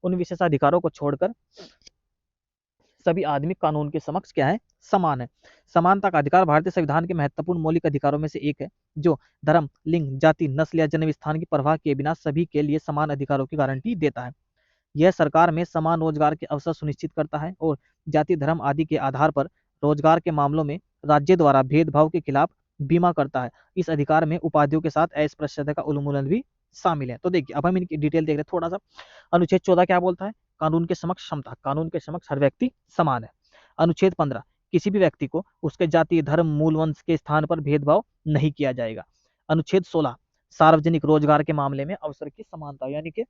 A: उन विशेष अधिकारों को छोड़कर सभी आदमी कानून के समक्ष क्या है? समान है। समानता का अधिकार भारतीय संविधान के महत्वपूर्ण मौलिक अधिकारों में से एक है, जो धर्म, लिंग, जाति, नस्ल या जन्म स्थान की परवाह किए बिना सभी के लिए समान अधिकारों की गारंटी देता है। यह सरकार में समान रोजगार के अवसर सुनिश्चित करता है, और जाति, धर्म आदि के आधार पर रोजगार के मामलों में राज्य द्वारा भेदभाव के खिलाफ बीमा करता है। इस अधिकार में उपाधियों के साथ अस्पृश्यता का उन्मूलन भी शामिल है। तो देखिए, अब हम इनकी डिटेल देख रहे हैं थोड़ा सा। अनुच्छेद 14 क्या बोलता है? कानून के समक्ष समता, कानून के समक्ष हर व्यक्ति समान है। अनुच्छेद 15, किसी भी व्यक्ति को उसके जाति, धर्म, मूल वंश के स्थान पर भेदभाव नहीं किया जाएगा। अनुच्छेद 16, सार्वजनिक रोजगार के मामले में अवसर की समानता, यानी कि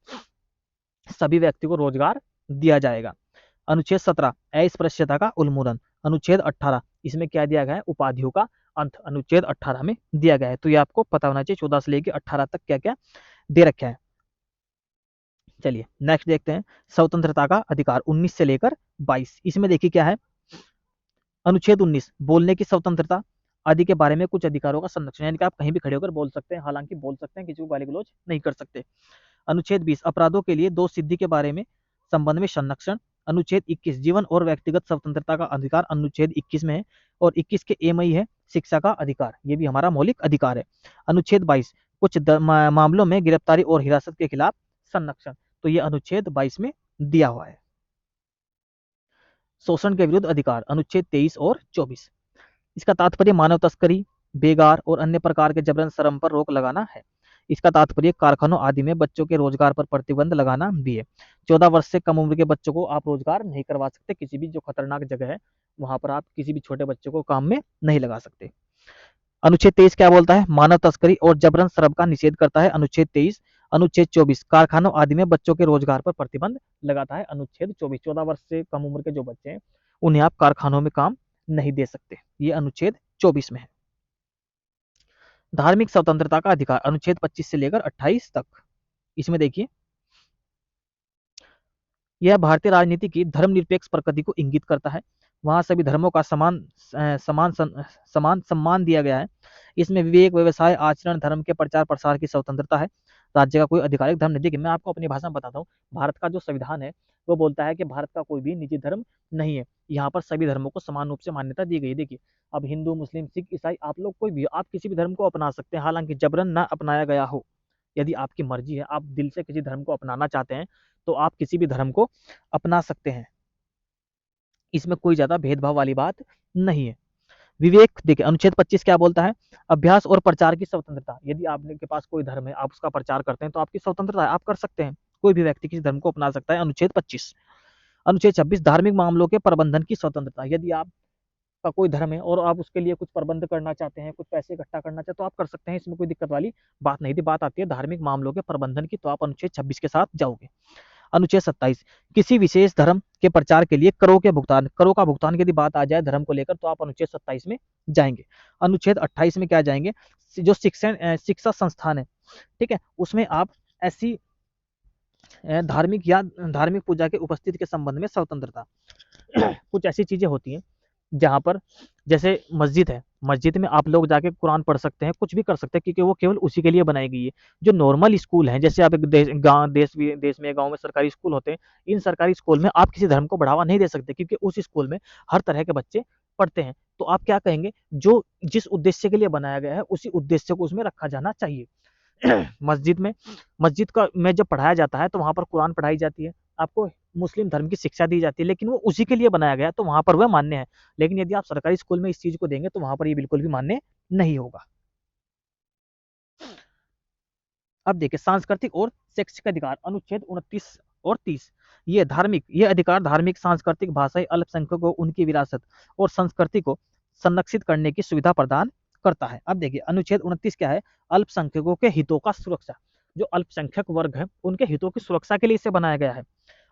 A: सभी व्यक्ति को रोजगार दिया जाएगा। अनुच्छेद 17, अस्पृश्यता का उन्मूलन। अनुच्छेद 18, इसमें क्या दिया गया है? उपाधियों का अंत, अनुच्छेद 18 में दिया गया है। तो ये आपको पता होना चाहिए, 14 से लेकर 18 तक क्या क्या दे रखा है। चलिए नेक्स्ट देखते हैं स्वतंत्रता का अधिकार 19 से लेकर 22। इसमें देखिए क्या है, अनुच्छेद 19 बोलने की स्वतंत्रता आदि के बारे में कुछ अधिकारों का संरक्षण, यानी कि आप कहीं भी खड़े होकर बोल सकते हैं, हालांकि बोल सकते हैं, किसी को गाली गलौज नहीं कर सकते। अनुच्छेद 20 अपराधों के लिए दोष सिद्धि के बारे में संबंध में संरक्षण। अनुच्छेद 21 जीवन और व्यक्तिगत स्वतंत्रता का अधिकार अनुच्छेद 21 में है, और 21 के ए में ही है शिक्षा का अधिकार, ये भी हमारा मौलिक अधिकार है। अनुच्छेद 22 कुछ मामलों में गिरफ्तारी और हिरासत के खिलाफ संरक्षण, तो ये अनुच्छेद 22 में दिया हुआ है। शोषण के विरुद्ध अधिकार अनुच्छेद 23 और 24, इसका तात्पर्य मानव तस्करी, बेगार और अन्य प्रकार के जबरन श्रम पर रोक लगाना है। इसका तात्पर्य कारखानों आदि में बच्चों के रोजगार पर प्रतिबंध लगाना भी है। 14 वर्ष से कम उम्र के बच्चों को आप रोजगार नहीं करवा सकते, किसी भी जो खतरनाक जगह है वहां पर आप किसी भी छोटे बच्चे को काम में नहीं लगा सकते। अनुच्छेद 23 क्या बोलता है, मानव तस्करी और जबरन श्रम का निषेध करता है अनुच्छेद 23। अनुच्छेद 24 कारखानों आदि में बच्चों के रोजगार पर प्रतिबंध लगाता है अनुच्छेद 24। 14 वर्ष से कम उम्र के जो बच्चे हैं उन्हें आप कारखानों में काम नहीं दे सकते, ये अनुच्छेद 24 में है। धार्मिक स्वतंत्रता का अधिकार अनुच्छेद 25 से लेकर 28 तक। इसमें देखिए यह भारतीय राजनीति की धर्मनिरपेक्ष प्रकृति को इंगित करता है। वहां सभी धर्मों का समान सम्मान दिया गया है। इसमें विवेक, व्यवसाय, आचरण, धर्म के प्रचार प्रसार की स्वतंत्रता है। राज्य का कोई आधिकारिक धर्म नहीं। देखिए मैं आपको अपनी भाषा में बताता हूँ, भारत का जो संविधान है वो बोलता है कि भारत का कोई भी निजी धर्म नहीं है, यहाँ पर सभी धर्मों को समान रूप से मान्यता दी गई है। देखिए अब हिंदू, मुस्लिम, सिख, ईसाई, आप लोग कोई भी, आप किसी भी धर्म को अपना सकते हैं, हालांकि जबरन ना अपनाया गया हो। यदि आपकी मर्जी है, आप दिल से किसी धर्म को अपनाना चाहते हैं तो आप किसी भी धर्म को अपना सकते हैं, इसमें कोई ज्यादा भेदभाव वाली बात नहीं है। विवेक देखिए अनुच्छेद 25 क्या बोलता है, अभ्यास और प्रचार की स्वतंत्रता। यदि आपके के पास कोई धर्म है, आप उसका प्रचार करते हैं तो आपकी स्वतंत्रता है, आप कर सकते हैं, कोई भी व्यक्ति किसी धर्म को अपना सकता है, अनुच्छेद 25। अनुच्छेद 26 धार्मिक मामलों के प्रबंधन की स्वतंत्रता। यदि आपका कोई धर्म है और आप उसके लिए कुछ प्रबंध करना चाहते हैं, कुछ पैसे इकट्ठा करना चाहते हैं तो आप कर सकते हैं, इसमें कोई दिक्कत वाली बात नहीं थी। बात आती है धार्मिक मामलों के प्रबंधन की, तो आप अनुच्छेद 26 के साथ जाओगे। अनुच्छेद 27 किसी विशेष धर्म के प्रचार के लिए करों के भुगतान, करों का भुगतान की यदि बात आ जाए धर्म को लेकर तो आप अनुच्छेद 27 में जाएंगे। अनुच्छेद 28 में क्या जाएंगे, जो शिक्षा संस्थान है, ठीक है, उसमें आप ऐसी धार्मिक या धार्मिक पूजा के उपस्थिति के संबंध में स्वतंत्रता। कुछ ऐसी चीजें होती हैं जहां पर, जैसे मस्जिद है, मस्जिद में आप लोग जाके कुरान पढ़ सकते हैं, कुछ भी कर सकते हैं, क्योंकि वो केवल उसी के लिए बनाई गई है। जो नॉर्मल स्कूल हैं, जैसे आप एक देश में, गांव में सरकारी स्कूल होते हैं, इन सरकारी स्कूल में आप किसी धर्म को बढ़ावा नहीं दे सकते, क्योंकि उस स्कूल में हर तरह के बच्चे पढ़ते हैं। तो आप क्या कहेंगे, जो जिस उद्देश्य के लिए बनाया गया है उसी उद्देश्य को उसमें रखा जाना चाहिए। मस्जिद का में जब पढ़ाया जाता है तो वहां पर कुरान पढ़ाई जाती है, आपको मुस्लिम धर्म की शिक्षा दी जाती है, लेकिन वो उसी के लिए बनाया गया तो वहां पर वह मान्य है। लेकिन यदि आप सरकारी स्कूल में इस चीज को देंगे तो वहां पर ये बिल्कुल भी मान्य नहीं होगा। अब देखिए सांस्कृतिक और शैक्षिक अधिकार अनुच्छेद 29 और 30। ये अधिकार धार्मिक, सांस्कृतिक, भाषाई अल्पसंख्यकों को उनकी विरासत और संस्कृति को संरक्षित करने की सुविधा प्रदान करता है। अब देखिए अनुच्छेद 29 क्या है, अल्पसंख्यकों के हितों का सुरक्षा। जो अल्पसंख्यक वर्ग है उनके हितों की सुरक्षा के लिए इसे बनाया गया है।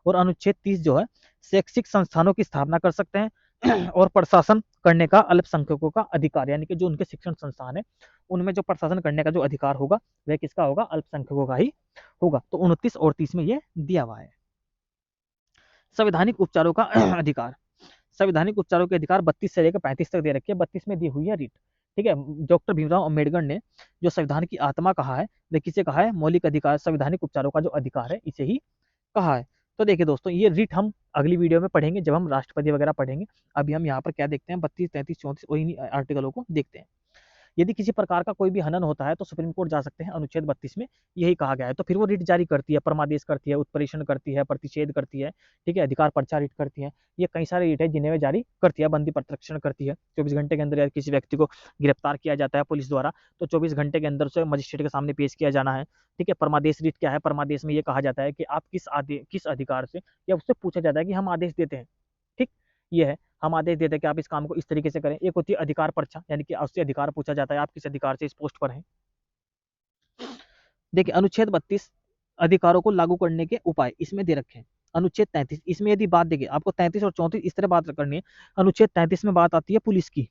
A: और अनुच्छेद 30 जो है, शैक्षिक संस्थानों की स्थापना कर सकते हैं और प्रशासन करने का अल्पसंख्यकों का अधिकार, यानी कि जो उनके शिक्षण संस्थान है उनमें जो प्रशासन करने का जो अधिकार होगा वह किसका होगा, अल्पसंख्यकों का ही होगा। तो 29 और 30 में ये दिया हुआ है। संवैधानिक उपचारों का अधिकार, संवैधानिक उपचारों के अधिकार 32 से लेकर 35 तक दे रखे हैं। 32 में दी हुई है रीट, ठीक है। डॉक्टर भीमराव अम्बेडकर ने जो संविधान की आत्मा कहा है वह किसे कहा है, मौलिक अधिकार, संवैधानिक उपचारों का जो अधिकार है इसे ही कहा है। तो देखिए दोस्तों, ये रीट हम अगली वीडियो में पढ़ेंगे जब हम राष्ट्रपति वगैरह पढ़ेंगे। अभी हम यहाँ पर क्या देखते हैं, 32, 33, 34 और इन आर्टिकलों को देखते हैं। यदि किसी प्रकार का कोई भी हनन होता है तो सुप्रीम कोर्ट जा सकते हैं, अनुच्छेद 32 में यही कहा गया है। तो फिर वो रिट जारी करती है, परमादेश करती है, उत्परीक्षण करती है, प्रतिषेध करती है, ठीक है, अधिकार पर्चा रिट करती है। ये कई सारे रिट है जिन्हें वे जारी करती है। बंदी प्रत्यक्षण करती है, 24 घंटे के अंदर यदि किसी व्यक्ति को गिरफ्तार किया जाता है पुलिस द्वारा तो 24 घंटे के अंदर उसे मजिस्ट्रेट के सामने पेश किया जाना है, ठीक है। परमादेश रिट क्या है, परमादेश में ये कहा जाता है कि आप किस अधिकार से, या उससे पूछा जाता है कि हम आदेश देते हैं, ठीक, ये है, हम आदेश देते हैं कि आप इस काम को इस तरीके से करें। एक होती है अधिकार पर्चा, यानी कि उससे अधिकार पूछा जाता है आप किस अधिकार से इस पोस्ट पर हैं। देखिए अनुच्छेद 32 अधिकारों को लागू करने के उपाय इसमें दे रखे हैं। अनुच्छेद 33 इसमें यदि बात देखिए आपको 33 और 34 इस तरह बात करनी है। अनुच्छेद 33 में बात आती है पुलिस की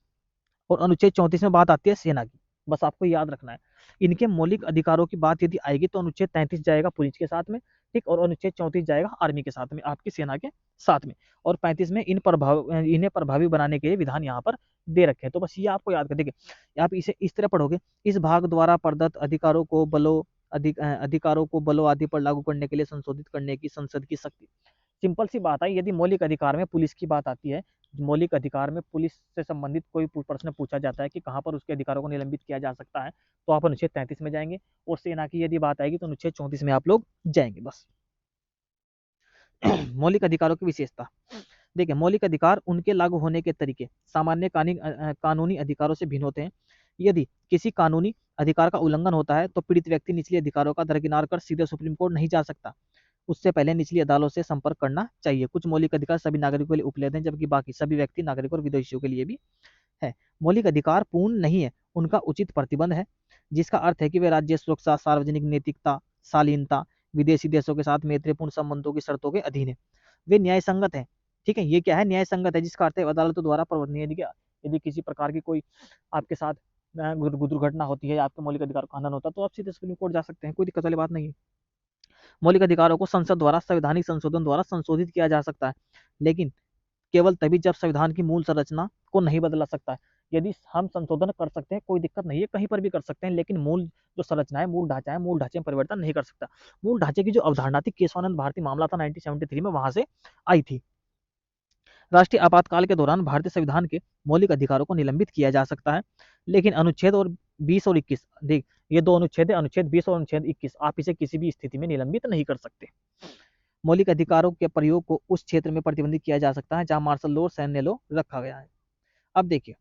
A: और अनुच्छेद 34 में बात आती है सेना की, बस आपको याद रखना है। इनके मौलिक अधिकारों की बात यदि आएगी तो अनुच्छेद 33 जाएगा पुलिस के साथ में, ठीक। और अनुच्छेद 34 जाएगा आर्मी के साथ में, आपकी सेना के साथ में। और 35 में इन्हें प्रभावी बनाने के लिए विधान यहाँ पर दे रखे हैं। तो बस ये आपको याद कर, देखिए आप इसे इस तरह पढ़ोगे, इस भाग द्वारा प्रदत्त अधिकारों को बलों आदि पर लागू करने के लिए संशोधित करने की संसद की शक्ति। सिंपल सी बात है, यदि मौलिक अधिकार में पुलिस की बात आती है, मौलिक अधिकार में पुलिस से संबंधित कोई प्रश्न पूछा जाता है कि कहाँ पर उसके अधिकारों को निलंबित किया जा सकता है, तो आप अनुच्छेद 33 में जाएंगे। और सेना की यदि बात आएगी तो अनुच्छेद 34 में आप लोग जाएंगे। बस मौलिक अधिकारों की विशेषता देखिए, मौलिक अधिकार उनके लागू होने के तरीके सामान्य कानूनी अधिकारों से भिन्न होते हैं। यदि किसी कानूनी अधिकार का उल्लंघन होता है तो पीड़ित व्यक्ति निचले अधिकारों का दरकिनार कर सीधे सुप्रीम कोर्ट नहीं जा सकता, उससे पहले निचली अदालत से संपर्क करना चाहिए। कुछ मौलिक अधिकार सभी नागरिकों के लिए उपलब्ध हैं, जबकि बाकी सभी व्यक्ति, नागरिक और विदेशियों के लिए भी है। मौलिक अधिकार पूर्ण नहीं है, उनका उचित प्रतिबंध है, जिसका अर्थ है कि वे राज्य सुरक्षा, सार्वजनिक नैतिकता, शालीनता, विदेशी देशों के साथ मैत्रीपूर्ण संबंधों की शर्तों के अधीन है। वे न्याय संगत है। ठीक है, ये क्या है, न्याय संगत है, जिसका अर्थ है अदालतों द्वारा प्रवर्तनीय। यदि किसी प्रकार की कोई आपके साथ दुर्घटना होती है, आपके मौलिक अधिकार का हनन होता है, तो आप सीधे सुप्रीम कोर्ट जा सकते हैं, कोई दिक्कत वाली बात नहीं है। मौलिक अधिकारों को संसद द्वारा संवैधानिक संशोधन द्वारा संशोधित किया जा सकता है, लेकिन केवल तभी जब संविधान की मूल संरचना को नहीं बदला सकता है। यदि हम संशोधन कर सकते हैं, कोई दिक्कत नहीं है, कहीं पर भी कर सकते हैं, लेकिन मूल जो संरचना है, मूल ढांचा है, मूल ढांचे में परिवर्तन नहीं कर सकता। मूल ढांचे की जो अवधारणा थी, केशवानंद भारती मामला था 1973 में, वहां से आई थी। राष्ट्रीय आपातकाल के दौरान भारतीय संविधान के मौलिक अधिकारों को निलंबित किया जा सकता है, लेकिन अनुच्छेद और 20 और 21, देख ये दो अनुच्छेद है, अनुच्छेद 20 और अनुच्छेद 21, आप इसे किसी भी स्थिति में निलंबित नहीं कर सकते। मौलिक अधिकारों के प्रयोग को उस क्षेत्र में प्रतिबंधित किया जा सकता है जहां मार्शल लॉ और सैन्य लॉ रखा गया है। अब देखिए,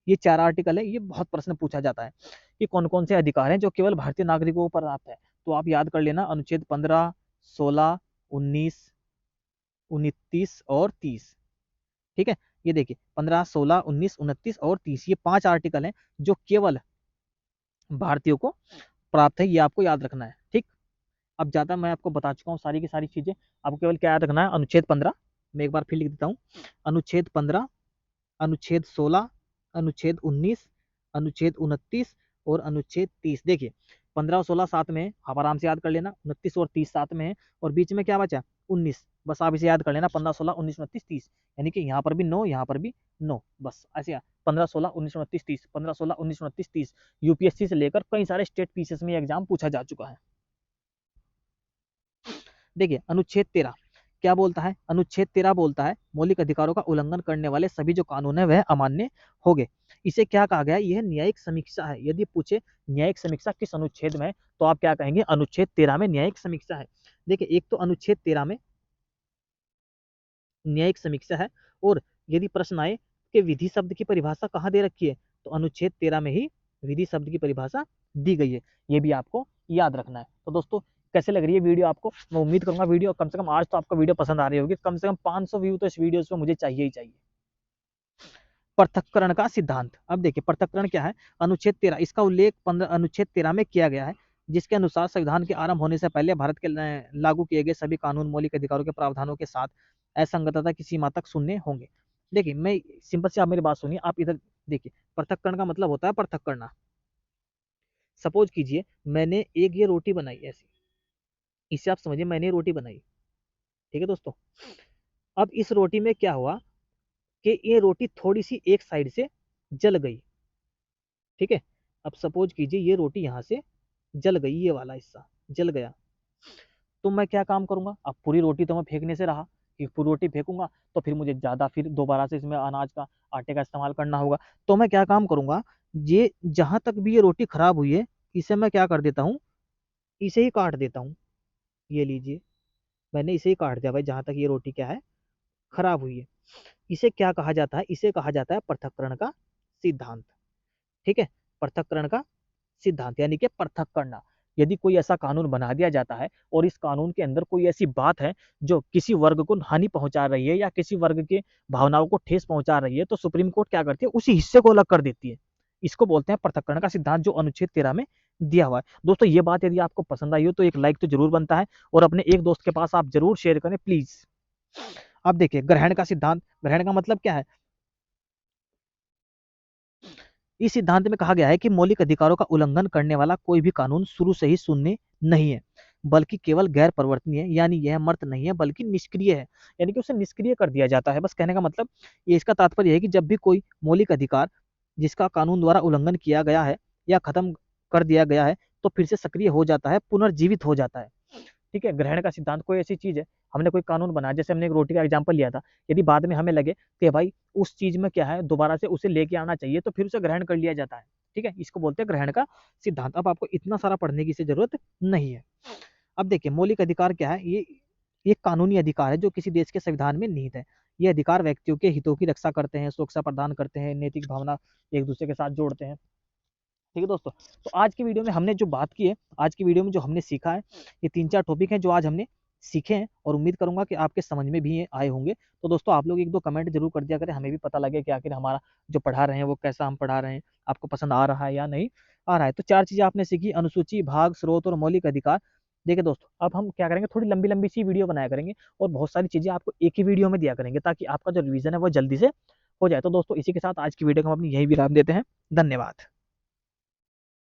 A: ये 4 आर्टिकल है, ये बहुत प्रश्न पूछा जाता है कि कौन कौन से अधिकार हैं जो केवल भारतीय नागरिकों पर प्राप्त है। तो आप याद कर लेना, अनुच्छेद 15, 16, 19, 29 और 30। ठीक है, ये देखिए 15, 16, 19, 29 और 30, ये 5 आर्टिकल हैं जो केवल भारतीयों को प्राप्त है, ये आपको याद रखना है। ठीक, अब ज्यादा मैं आपको बता चुका हूँ सारी की सारी चीजें, आपको केवल क्या याद रखना है, अनुच्छेद 15, मैं एक बार फिर लिख देता हूँ, अनुच्छेद 15, अनुच्छेद 16, अनुच्छेद 19, अनुच्छेद 29 और अनुच्छेद 30। देखिए 15 और 16 साथ में है, आप आराम से याद कर लेना, 29 और 30 साथ में है, और बीच में क्या बचा, 19, बस आप इसे याद कर लेना, 15, 16, 19, 29, 30, यानी कि यहाँ पर भी 9, यहाँ पर भी 9, बस ऐसे 15, 16, 19, 29, 30, 15, 16, 19, 29, 30, यूपीएससी से लेकर कई सारे स्टेट पीसीएस में एग्जाम पूछा जा चुका है। देखिए अनुच्छेद 13 क्या बोलता है, अनुच्छेद 13 बोलता है मौलिक अधिकारों का उल्लंघन करने वाले सभी जो कानून है वह अमान्य हो गए। इसे क्या कहा गया है, यह न्यायिक समीक्षा है। यदि पूछे न्यायिक समीक्षा किस अनुच्छेद में है, तो आप क्या कहेंगे, अनुच्छेद 13 में न्यायिक समीक्षा है। देखिए एक तो अनुच्छेद 13 में न्यायिक समीक्षा है, और यदि प्रश्न आए कि विधि शब्द की परिभाषा कहाँ दे रखी है, तो अनुच्छेद 13 में ही विधि शब्द की परिभाषा दी गई है, ये भी आपको याद रखना है। तो दोस्तों कैसे लग रही है वीडियो आपको, मैं उम्मीद करूंगा वीडियो कम से कम आज तो आपको वीडियो पसंद आ रही होगी, कम से कम 500 व्यू तो इस वीडियो पे मुझे चाहिए ही चाहिए। पृथक्करण का सिद्धांत, अब देखिए पृथक्करण क्या है, अनुच्छेद 13 इसका उल्लेख अनुच्छेद 13 में किया गया है, जिसके अनुसार संविधान के आरंभ होने से पहले भारत के लागू किए गए सभी कानून मौलिक अधिकारों के प्रावधानों के साथ असंगतता की सीमा तक शून्य होंगे। देखिए मैं सिंपल से, आप मेरी बात सुनिए, आप इधर देखिए, पृथक्करण का मतलब होता है पृथक करना। सपोज कीजिए मैंने एक ये रोटी बनाई ऐसी, इससे आप समझिए मैंने रोटी बनाई, ठीक है दोस्तों। अब इस रोटी में क्या हुआ कि ये रोटी थोड़ी सी एक साइड से जल गई, ठीक है। अब सपोज कीजिए ये रोटी यहाँ से जल गई, ये वाला हिस्सा जल गया, तो मैं क्या काम करूंगा, अब पूरी रोटी तो मैं फेंकने से रहा कि पूरी रोटी फेंकूंगा तो फिर मुझे ज़्यादा फिर दोबारा से इसमें अनाज का, आटे का इस्तेमाल करना होगा। तो मैं क्या काम करूंगा, ये जहां तक भी ये रोटी खराब हुई है, इसे मैं क्या कर देता हूँ, इसे ही काट देता हूँ। ये लीजिए मैंने इसे ही काट दिया भाई, जहां तक ये रोटी क्या है, खराब हुई है। इसे क्या कहा जाता है, इसे कहा जाता है पृथक्करण का सिद्धांत। ठीक है, पृथक्करण का सिद्धांत यानी कि पृथक करना। यदि कोई ऐसा कानून बना दिया जाता है और इस कानून के अंदर कोई ऐसी बात है जो किसी वर्ग को हानि पहुंचा रही है या किसी वर्ग के भावनाओं को ठेस पहुंचा रही है, तो सुप्रीम कोर्ट क्या करती है, उसी हिस्से को अलग कर देती है। इसको बोलते हैं पृथक्करण का सिद्धांत, जो अनुच्छेद 13 में दिया हुआ है। दोस्तों ये बात यदि आपको पसंद आई हो तो एक लाइक तो जरूर बनता है, और अपने एक दोस्त के पास आप जरूर शेयर करें प्लीज। अब देखिए ग्रहण का सिद्धांत, ग्रहण का मतलब क्या है, इस सिद्धांत में कहा गया है कि मौलिक अधिकारों का उल्लंघन करने वाला कोई भी कानून शुरू से ही शून्य नहीं है। बल्कि केवल गैर परिवर्तनीय है, यानी यह मर्त नहीं है बल्कि निष्क्रिय है, यानी कि उसे निष्क्रिय कर दिया जाता है। बस कहने का मतलब ये, इसका तात्पर्य है कि जब भी कोई मौलिक अधिकार जिसका कानून द्वारा उल्लंघन किया गया है या खत्म कर दिया गया है तो फिर से सक्रिय हो जाता है, पुनर्जीवित हो जाता है। ठीक है, ग्रहण का सिद्धांत कोई ऐसी चीज है, हमने कोई कानून बनाया, जैसे हमने एक रोटी का एग्जांपल लिया था, यदि बाद में हमें लगे कि भाई उस चीज में क्या है, दोबारा से उसे लेके आना चाहिए, तो फिर उसे ग्रहण कर लिया जाता है। ठीक है, इसको बोलते हैं ग्रहण का सिद्धांत। अब आपको इतना सारा पढ़ने की इसे जरूरत नहीं है। अब देखिए मौलिक अधिकार क्या है, ये कानूनी अधिकार है जो किसी देश के संविधान में निहित है। ये अधिकार व्यक्तियों के हितों की रक्षा करते हैं, सुरक्षा प्रदान करते हैं, नैतिक भावना एक दूसरे के साथ जोड़ते हैं। ठीक है दोस्तों, तो आज की वीडियो में हमने जो बात की है, आज की वीडियो में जो हमने सीखा है, ये 3-4 टॉपिक हैं जो आज हमने सीखे हैं, और उम्मीद करूंगा कि आपके समझ में भी आए होंगे। तो दोस्तों आप लोग 1-2 कमेंट जरूर कर दिया करें, हमें भी पता लगे कि आखिर हमारा जो पढ़ा रहे हैं वो कैसा हम पढ़ा रहे हैं, आपको पसंद आ रहा है या नहीं आ रहा है। तो 4 चीजें आपने सीखी, अनुसूची, भाग, स्रोत और मौलिक अधिकार। देखिए दोस्तों, अब हम क्या करेंगे, थोड़ी लंबी लंबी सी वीडियो बनाया करेंगे और बहुत सारी चीजें आपको एक ही वीडियो में दिया करेंगे, ताकि आपका जो रिवीजन है वो जल्दी से हो जाए। तो दोस्तों इसी के साथ आज की वीडियो को हम अपनी यही विराम देते हैं। धन्यवाद।